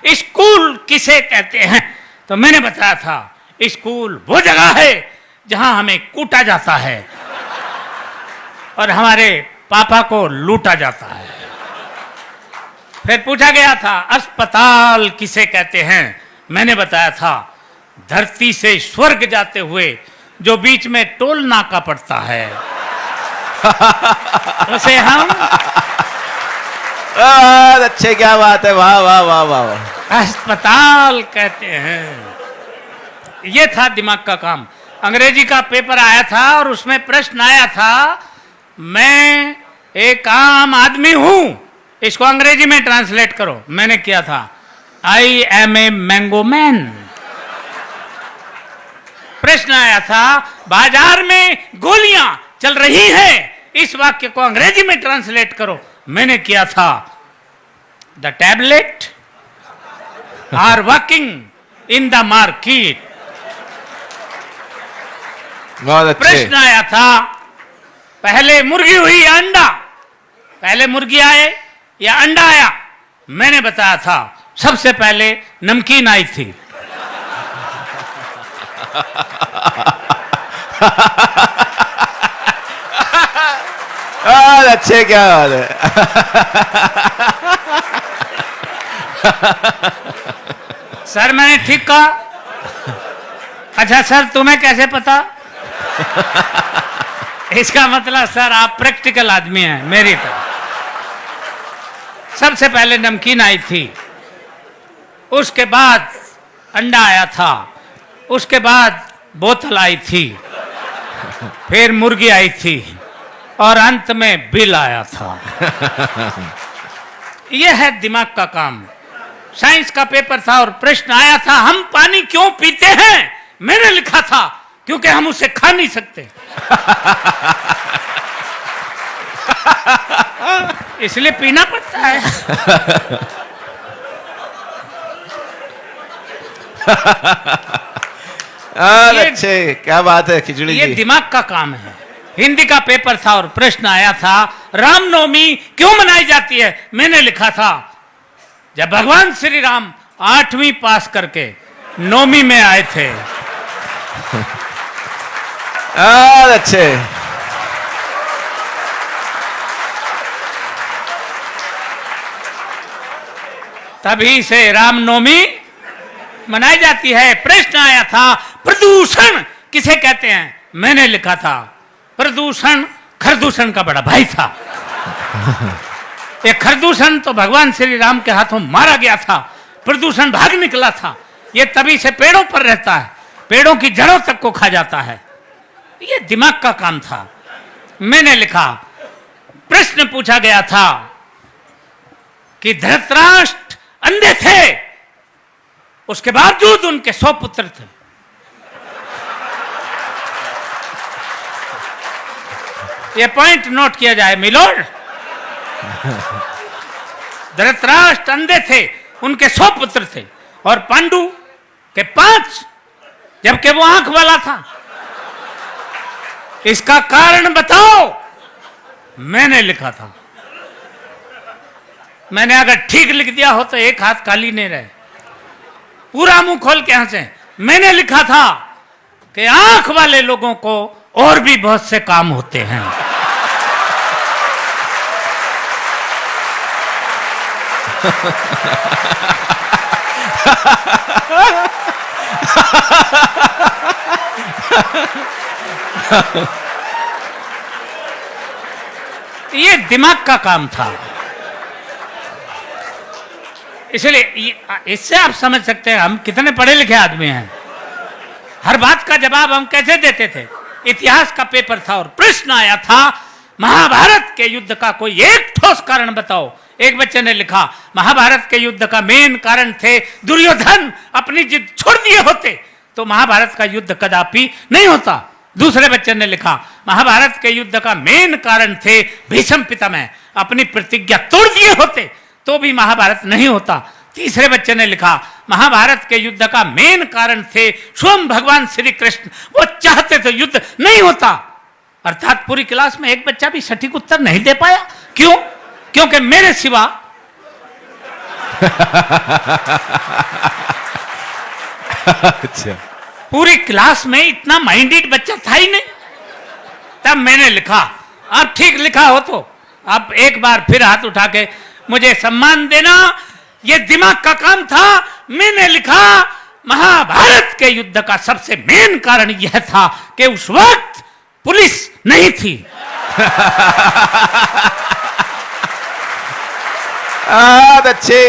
School किसे कहते हैं? तो मैंने बताया था स्कूल वो जगह है जहां हमें कूटा जाता है और हमारे पापा को लूटा जाता है। फिर पूछा गया था अस्पताल किसे कहते हैं? मैंने बताया था धरती से स्वर्ग जाते हुए जो बीच में टोल नाका पड़ता है उसे हम अच्छे, क्या बात है, वाह वाह वाह वाह, अस्पताल कहते हैं। ये था दिमाग का काम। अंग्रेजी का पेपर आया था और उसमें प्रश्न आया था मैं एक आम आदमी हूं, इसको अंग्रेजी में ट्रांसलेट करो। मैंने किया था I am a mango man. प्रश्न आया था बाजार में गोलियां चल रही हैं, इस वाक्य को अंग्रेजी में ट्रांसलेट करो। मैंने किया था the tablet are working in the market. बहुत अच्छे। प्रश्न आया था पहले मुर्गी हुई या अंडा? पहले मुर्गी आए या अंडा आया? मैंने बताया था सबसे पहले नमकीन आई थी। अच्छे, क्या बात है। सर मैंने ठीक कहा? अच्छा सर तुम्हें कैसे पता? इसका मतलब सर आप प्रैक्टिकल आदमी हैं मेरी तरह। सबसे पहले नमकीन आई थी, उसके बाद अंडा आया था, उसके बाद बोतल आई थी, फिर मुर्गी आई थी और अंत में बिल आया था। यह है दिमाग का काम। साइंस का पेपर था और प्रश्न आया था हम पानी क्यों पीते हैं? मैंने लिखा था क्योंकि हम उसे खा नहीं सकते इसलिए पीना पड़ता है। अच्छे, क्या बात है खिचड़ी ये जी। दिमाग का काम है। हिंदी का पेपर था और प्रश्न आया था रामनवमी क्यों मनाई जाती है? मैंने लिखा था जब भगवान श्री राम 8वीं पास करके 9वीं में आए थे। अच्छे, तभी से रामनवमी मनाई जाती है। प्रश्न आया था प्रदूषण किसे कहते हैं? मैंने लिखा था प्रदूषण खरदूषण का बड़ा भाई था। ये खरदूषण तो भगवान श्री राम के हाथों मारा गया था, प्रदूषण भाग निकला था। ये तभी से पेड़ों पर रहता है, पेड़ों की जड़ों तक को खा जाता है। ये दिमाग का काम था। मैंने लिखा प्रश्न पूछा गया था कि धृतराष्ट्र अंधे थे, उसके बावजूद उनके 100 पुत्र थे। ये पॉइंट नोट किया जाए मिलोड। धृतराष्ट्र अंधे थे, उनके 100 पुत्र थे और पांडु के 5, जबकि वो आंख वाला था। इसका कारण बताओ। मैंने लिखा था। मैंने अगर ठीक लिख दिया हो तो एक हाथ खाली नहीं रहे, पूरा मुंह खोल के हंसे। मैंने लिखा था कि आंख वाले लोगों को और भी बहुत से काम होते हैं। ये दिमाग का काम था। इसलिए इससे आप समझ सकते हैं हम कितने पढ़े लिखे आदमी हैं। हर बात का जवाब हम कैसे देते थे। इतिहास का पेपर था और प्रश्न आया था महाभारत के युद्ध का कोई एक ठोस कारण बताओ। एक बच्चे ने लिखा महाभारत के युद्ध का मेन कारण थे दुर्योधन अपनी जिद छोड़ दिए होते तो महाभारत का युद्ध कदापि नहीं होता। दूसरे बच्चे ने लिखा महाभारत के युद्ध का मेन कारण थे भीष्म पितामह, अपनी प्रतिज्ञा तोड़ दिए होते तो भी महाभारत नहीं होता। तीसरे बच्चे ने लिखा महाभारत के युद्ध का मेन कारण थे स्वयं भगवान श्री कृष्ण, वो चाहते तो युद्ध नहीं होता। अर्थात पूरी क्लास में एक बच्चा भी सटीक उत्तर नहीं दे पाया। क्यों? क्योंकि मेरे सिवा अच्छा पूरी क्लास में इतना माइंडेड बच्चा था ही नहीं। तब मैंने लिखा, अब ठीक लिखा हो तो अब एक बार फिर हाथ उठा के मुझे सम्मान देना, ये दिमाग का काम था। मैंने लिखा, महाभारत के युद्ध का सबसे मेन कारण यह था कि उस वक्त पुलिस नहीं थी। अच्छे